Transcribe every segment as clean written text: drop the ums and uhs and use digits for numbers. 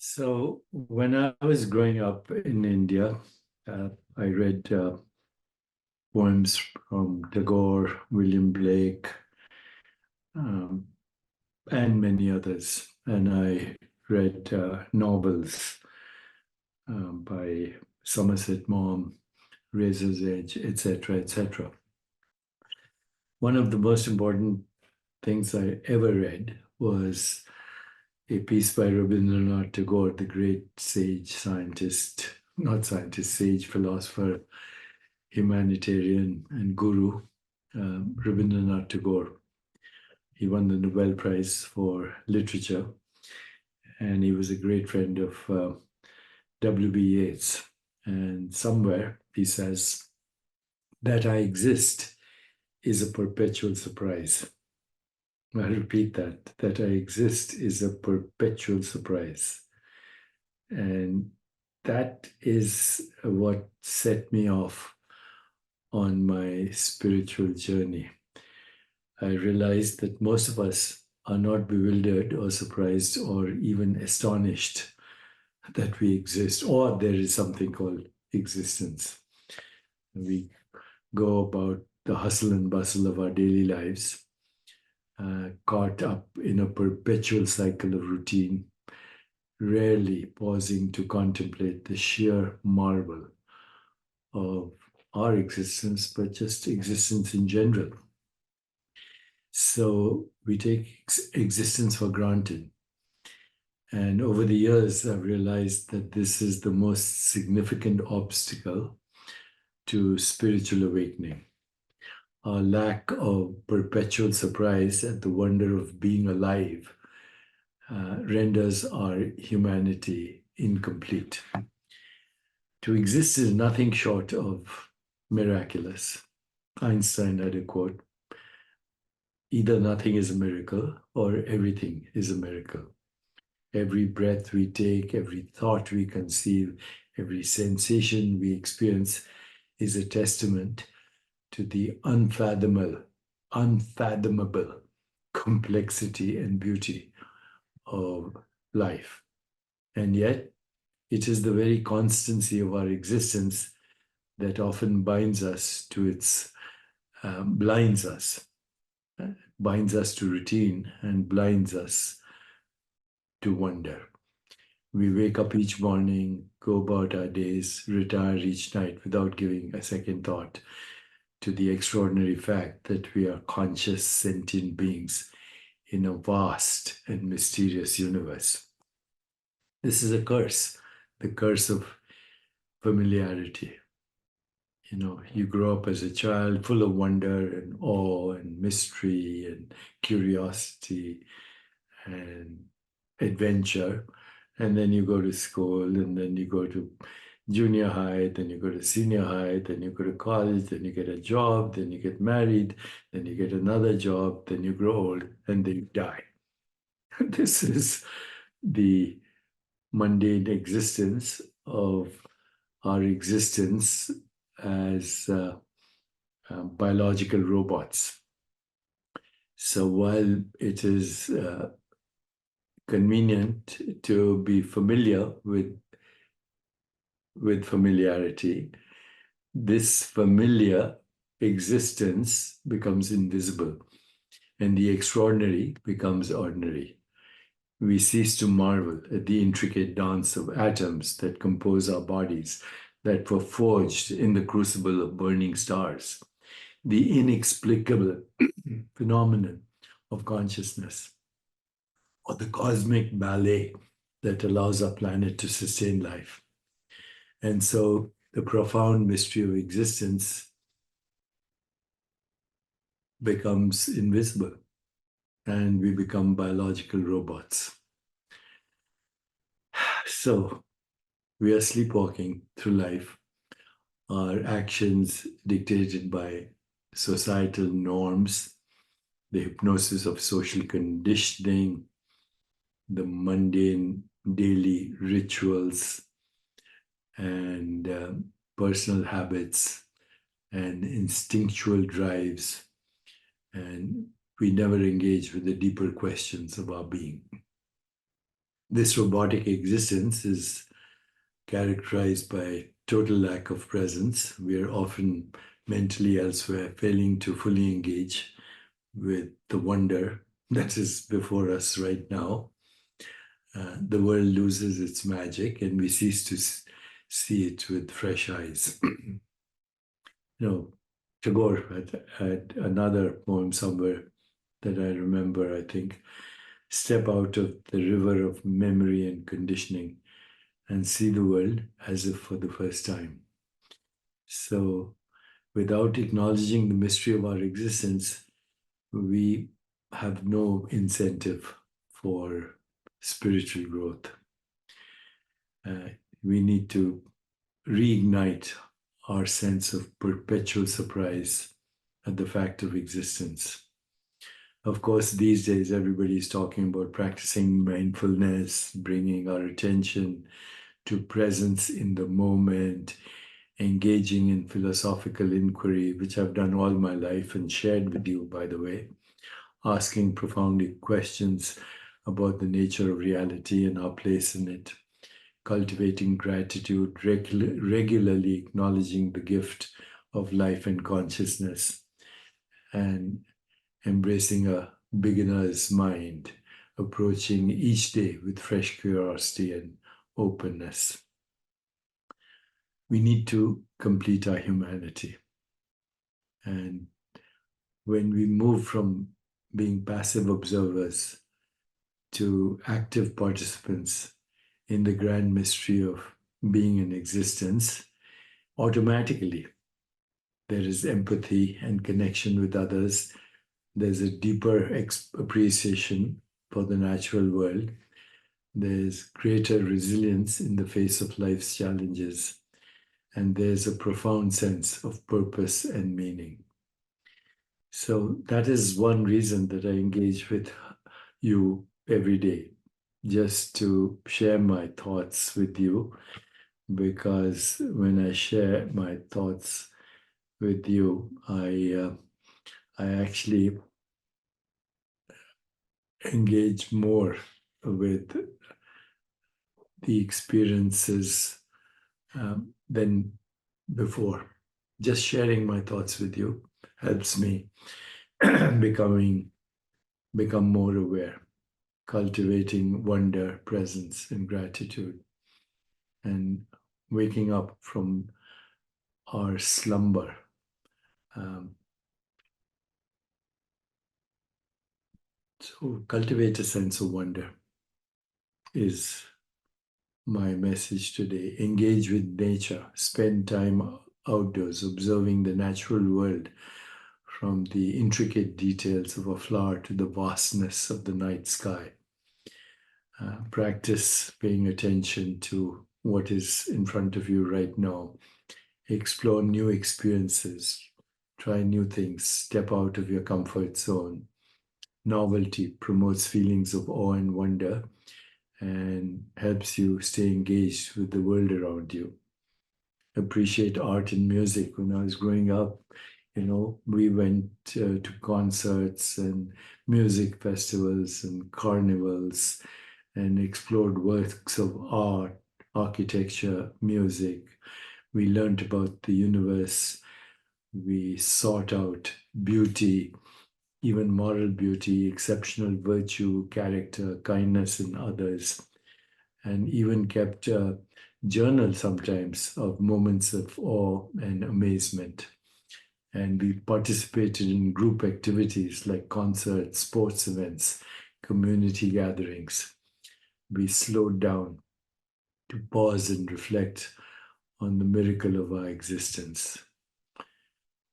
So when I was growing up in India, I read poems from Tagore, William Blake, um, and many others. And I read novels by Somerset Maugham, Razor's Edge, etc., etc. One of the most important things I ever read was a piece by Rabindranath Tagore, the great sage scientist, not scientist, sage philosopher, humanitarian, and guru, Rabindranath Tagore. He won the Nobel Prize for Literature, and he was a great friend of W.B. Yeats. And somewhere he says, that I exist is a perpetual surprise. I repeat that I exist is a perpetual surprise. And that is what set me off on my spiritual journey. I realized that most of us are not bewildered or surprised or even astonished that we exist or there is something called existence. We go about the hustle and bustle of our daily lives, caught up in a perpetual cycle of routine, rarely pausing to contemplate the sheer marvel of our existence, but just existence in general. So we take existence for granted. And over the years, I've realized that this is the most significant obstacle to spiritual awakening. Our lack of perpetual surprise at the wonder of being alive renders our humanity incomplete. To exist is nothing short of miraculous. Einstein had a quote, either nothing is a miracle or everything is a miracle. Every breath we take, every thought we conceive, every sensation we experience is a testament to the unfathomable complexity and beauty of life. And yet, it is the very constancy of our existence that often binds us to binds us to routine and blinds us to wonder. We wake up each morning, go about our days, retire each night without giving a second thought to the extraordinary fact that we are conscious, sentient beings in a vast and mysterious universe. This is a curse, the curse of familiarity. You know, you grow up as a child full of wonder and awe and mystery and curiosity and adventure. And then you go to school, and then you go to junior high, then you go to senior high, then you go to college, then you get a job, then you get married, then you get another job, then you grow old, and then you die. This is the mundane existence of our existence as biological robots. So while it is convenient to be familiar with familiarity, this familiar existence becomes invisible and the extraordinary becomes ordinary. We cease to marvel at the intricate dance of atoms that compose our bodies, that were forged in the crucible of burning stars, the inexplicable phenomenon of consciousness, or the cosmic ballet that allows our planet to sustain life. And so the profound mystery of existence becomes invisible, and we become biological robots. So we are sleepwalking through life, our actions dictated by societal norms, the hypnosis of social conditioning, the mundane daily rituals, and personal habits and instinctual drives. And we never engage with the deeper questions of our being. This robotic existence is characterized by total lack of presence. We are often mentally elsewhere, failing to fully engage with the wonder that is before us right now. The world loses its magic and we cease to see it with fresh eyes. Tagore had another poem somewhere that I remember, I think. Step out of the river of memory and conditioning and see the world as if for the first time. So, without acknowledging the mystery of our existence, we have no incentive for spiritual growth. Uh, we need to reignite our sense of perpetual surprise at the fact of existence. Of course, these days everybody's talking about practicing mindfulness, bringing our attention to presence in the moment, engaging in philosophical inquiry, which I've done all my life and shared with you, by the way, asking profound questions about the nature of reality and our place in it, cultivating gratitude, regularly acknowledging the gift of life and consciousness, and embracing a beginner's mind, approaching each day with fresh curiosity and openness. We need to complete our humanity. And when we move from being passive observers to active participants in the grand mystery of being in existence, automatically there is empathy and connection with others. There's a deeper appreciation for the natural world. There's greater resilience in the face of life's challenges. And there's a profound sense of purpose and meaning. So that is one reason that I engage with you every day, just to share my thoughts with you. Because when I share my thoughts with you, I actually engage more with the experiences than before. Just sharing my thoughts with you helps me become more aware, cultivating wonder, presence, and gratitude, and waking up from our slumber. Um, so cultivate a sense of wonder is my message today. Engage with nature, spend time outdoors, observing the natural world from the intricate details of a flower to the vastness of the night sky. Practice paying attention to what is in front of you right now. Explore new experiences, try new things, step out of your comfort zone. Novelty promotes feelings of awe and wonder and helps you stay engaged with the world around you. Appreciate art and music. When I was growing up, we went to concerts and music festivals and carnivals and explored works of art, architecture, music. We learned about the universe. We sought out beauty, even moral beauty, exceptional virtue, character, kindness in others, and even kept a journal sometimes of moments of awe and amazement. And we participated in group activities like concerts, sports events, community gatherings. We slowed down to pause and reflect on the miracle of our existence.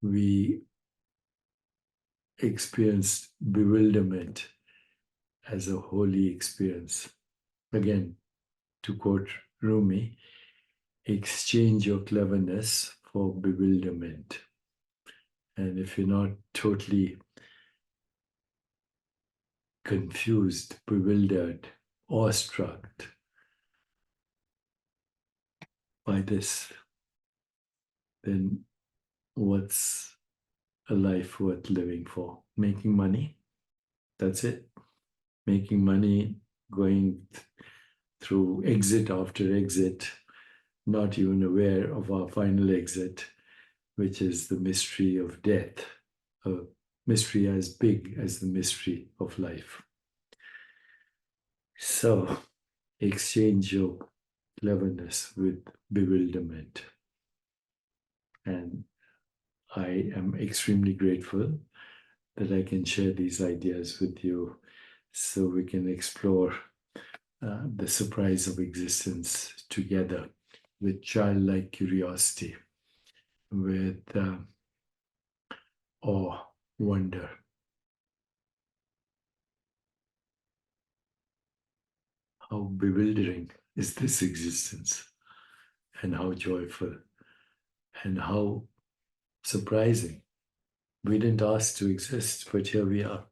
We experienced bewilderment as a holy experience. Again, to quote Rumi, exchange your cleverness for bewilderment. And if you're not totally confused, bewildered, awestruck by this, then what's a life worth living for? Making money? That's it. Making money, going through exit after exit, not even aware of our final exit, which is the mystery of death, a mystery as big as the mystery of life. So, exchange your cleverness with bewilderment. And I am extremely grateful that I can share these ideas with you so we can explore the surprise of existence together with childlike curiosity, with awe, wonder. How bewildering is this existence, and how joyful, and how surprising. We didn't ask to exist, but here we are.